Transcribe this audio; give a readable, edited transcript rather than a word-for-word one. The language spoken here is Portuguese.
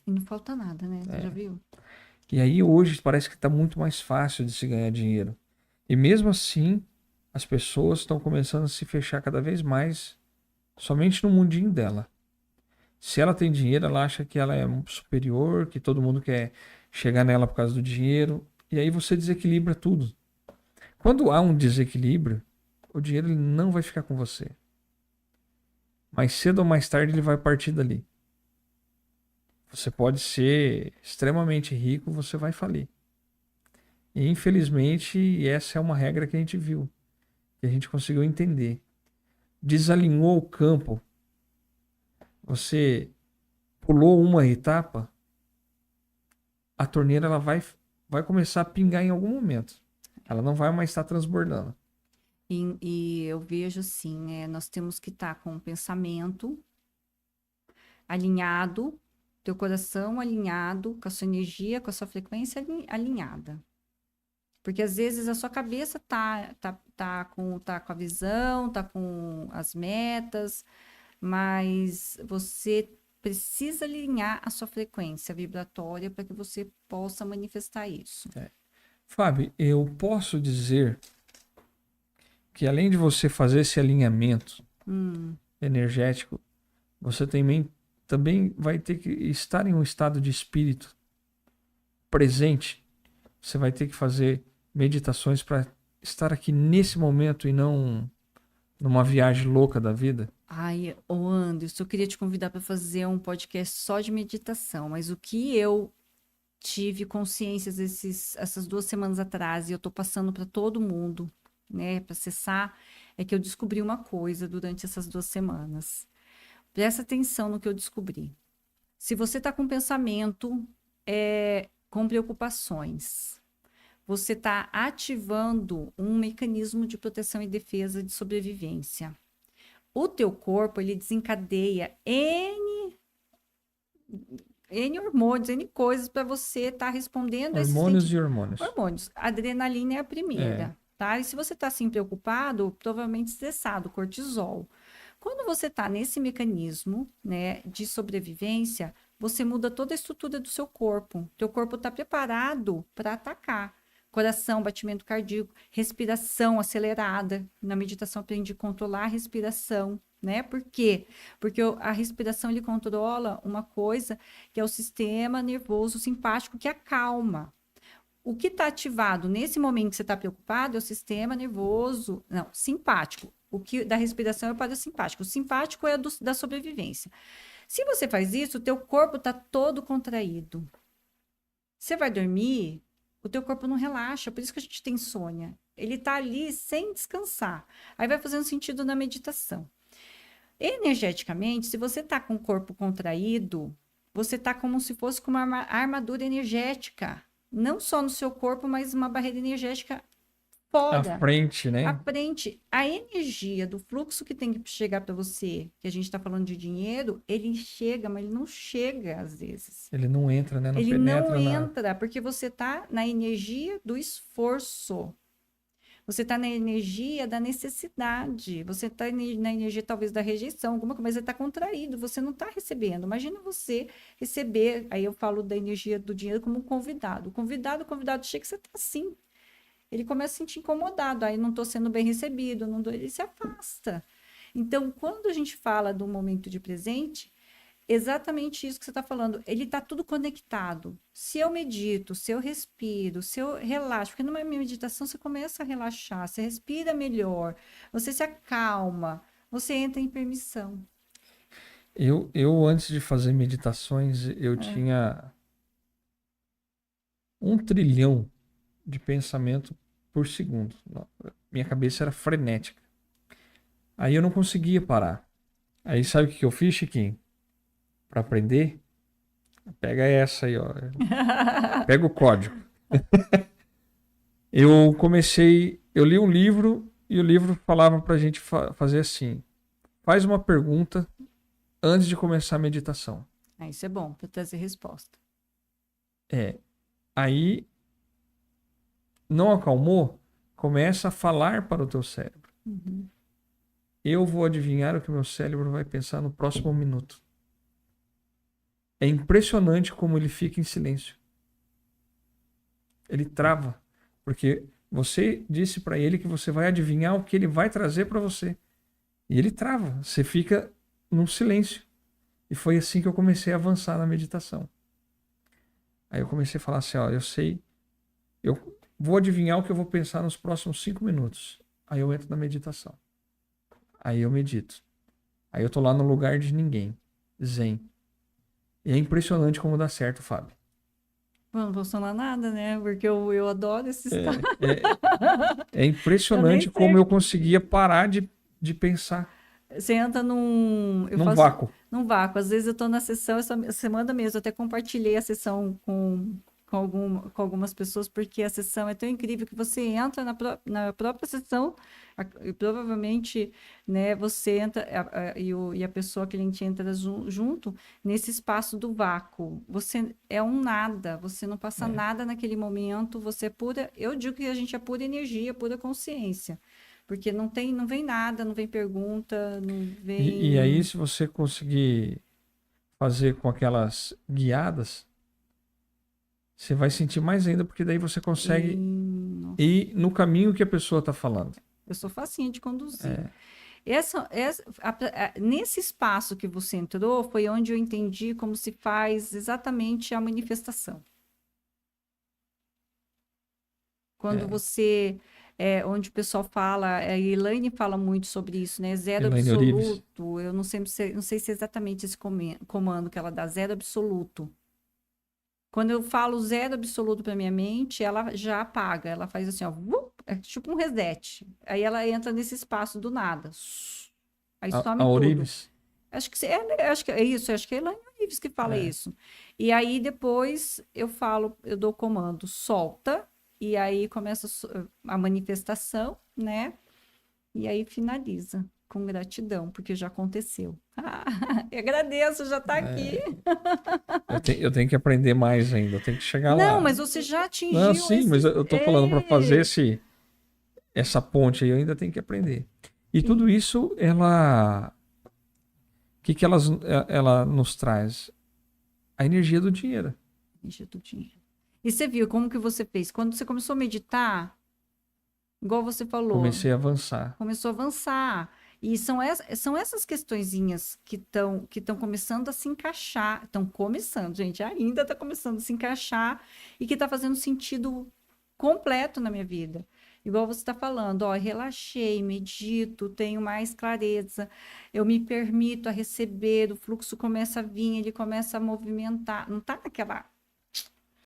E não falta nada, né? Você já É. viu? E aí hoje parece que está muito mais fácil de se ganhar dinheiro. E mesmo assim, as pessoas estão começando a se fechar cada vez mais somente no mundinho dela. Se ela tem dinheiro, ela acha que ela é superior, que todo mundo quer chegar nela por causa do dinheiro. E aí você desequilibra tudo. Quando há um desequilíbrio, o dinheiro ele não vai ficar com você. Mais cedo ou mais tarde ele vai partir dali. Você pode ser extremamente rico, você vai falir. E infelizmente essa é uma regra que a gente viu, que a gente conseguiu entender. Desalinhou o campo, você pulou uma etapa, a torneira ela vai começar a pingar em algum momento. Ela não vai mais estar transbordando. E eu vejo assim, nós temos que estar com o pensamento alinhado, teu coração alinhado, com a sua energia, com a sua frequência alinhada. Porque às vezes a sua cabeça tá com a visão, tá com as metas, mas você precisa alinhar a sua frequência vibratória para que você possa manifestar isso. Fábio, eu posso dizer que além de você fazer esse alinhamento Hum, energético, você também vai ter que estar em um estado de espírito presente. Você vai ter que fazer meditações para estar aqui nesse momento e não numa viagem louca da vida. Ai, ô Anderson, eu queria te convidar para fazer um podcast só de meditação, mas o que eu tive consciência essas 2 semanas atrás, e eu tô passando para todo mundo, né, para acessar, é que eu descobri uma coisa durante essas 2 semanas. Presta atenção no que eu descobri. Se você está com pensamento com preocupações, você está ativando um mecanismo de proteção e defesa de sobrevivência. O teu corpo, ele desencadeia N hormônios, N coisas para você estar respondendo a esses Hormônios e hormônios. hormônios. A adrenalina é a É. primeira, tá? E se você está assim preocupado, provavelmente estressado, cortisol. Quando você está nesse mecanismo, né, de sobrevivência, você muda toda a estrutura do seu corpo. Teu corpo está preparado para atacar. Coração, batimento cardíaco, respiração acelerada. Na meditação aprendi a controlar a respiração, né? Por quê? Porque a respiração ele controla uma coisa que é o sistema nervoso simpático que acalma. O que está ativado nesse momento que você está preocupado é o sistema nervoso, não, simpático. O que da respiração é o parasimpático. O simpático é da sobrevivência. Se você faz isso, o teu corpo está todo contraído. Você vai dormir, o teu corpo não relaxa, por isso que a gente tem insônia. Ele está ali sem descansar. Aí vai fazendo sentido na meditação. Energeticamente, se você está com o corpo contraído, você está como se fosse com uma armadura energética. Não só no seu corpo, mas uma barreira energética À fora, frente, à né? frente. A energia do fluxo que tem que chegar para você, que a gente está falando de dinheiro, ele chega, mas ele não chega às vezes. Ele não entra, né? Não Ele não penetra na. entra porque você está na energia do esforço. Você está na energia da necessidade, você está na energia talvez da rejeição, alguma coisa, mas você está contraído, você não está recebendo. Imagina você receber, aí eu falo da energia do dinheiro como um convidado. O convidado chega que você está assim. Ele começa a se sentir incomodado, aí não estou sendo bem recebido, ele se afasta. Então, quando a gente fala do momento de presente, exatamente isso que você está falando. Ele está tudo conectado. Se eu medito, se eu respiro, se eu relaxo, porque numa meditação você começa a relaxar, você respira melhor, você se acalma, você entra em permissão. Eu antes de fazer meditações, eu É. tinha 1 trilhão de pensamento por segundo. Minha cabeça era frenética. Aí eu não conseguia parar. Aí sabe o que eu fiz, Chiquinho? Para aprender, pega essa aí, ó. Pega o código. Eu li um livro e o livro falava pra gente fazer assim: faz uma pergunta antes de começar a meditação. Isso é bom para trazer resposta. É, aí não acalmou, começa a falar para o teu cérebro. Uhum. Eu vou adivinhar o que o meu cérebro vai pensar no próximo minuto. É impressionante como ele fica em silêncio. Ele trava, porque você disse para ele que você vai adivinhar o que ele vai trazer para você. E ele trava, você fica num silêncio. E foi assim que eu comecei a avançar na meditação. Aí eu comecei a falar assim, ó, eu sei, eu vou adivinhar o que eu vou pensar nos próximos 5 minutos. Aí eu entro na meditação. Aí eu medito. Aí eu tô lá no lugar de ninguém, zen. E é impressionante como dá certo, Fábio. Bom, não vou falar nada, né? Porque eu adoro esse estado. É Eu nem impressionante sei. como eu conseguia parar de pensar Você entra num. Eu num faço vácuo. num vácuo. Às vezes eu tô na sessão, essa semana mesmo, eu até compartilhei a sessão com algumas pessoas, porque a sessão é tão incrível que você entra na própria sessão, e provavelmente, né, você entra, e a pessoa, a cliente entra junto nesse espaço do vácuo. Você é um nada, você não passa É. nada naquele momento, você é pura. Eu digo que a gente é pura energia, pura consciência. Porque não vem nada, não vem pergunta, não E aí, vem. se você conseguir fazer com aquelas guiadas, você vai sentir mais ainda, porque daí você consegue Nossa, ir no caminho que a pessoa está falando. eu sou facinha de conduzir. É, Nesse espaço que você entrou, foi onde eu entendi como se faz exatamente a manifestação. Quando é. você. Onde o pessoal fala, a Elaine fala muito sobre isso, né? Zero Elaine Orives. absoluto. Eu não sei se é exatamente esse comando que ela dá, zero absoluto. Quando eu falo zero absoluto para minha mente, ela já apaga. Ela faz assim, ó, é tipo um reset. Aí ela entra nesse espaço do nada. Aí A some tudo. Orives. Acho que é isso, acho que é Elaine Ives que fala É. isso. E aí depois eu falo, eu dou o comando, solta, e aí começa a manifestação, né? E aí finaliza com gratidão, porque já aconteceu. Eu agradeço, já está aqui. É. Eu tenho que aprender mais ainda. Eu tenho que chegar Não, lá. mas você já Não, atingiu sim, mas esse. eu tô falando para fazer essa ponte aí, eu ainda tenho que aprender. E tudo Sim, isso, o que que ela nos traz? A energia do dinheiro. deixa do dinheiro. E você viu como que você fez? Quando você começou a meditar, igual você falou, Comecei a avançar. começou a avançar. E são essas questõezinhas que estão começando a se encaixar. Estão começando, gente, ainda está começando a se encaixar e que está fazendo sentido completo na minha vida. Igual você está falando, ó, relaxei, medito, tenho mais clareza, eu me permito a receber, o fluxo começa a vir, ele começa a movimentar. Não está naquela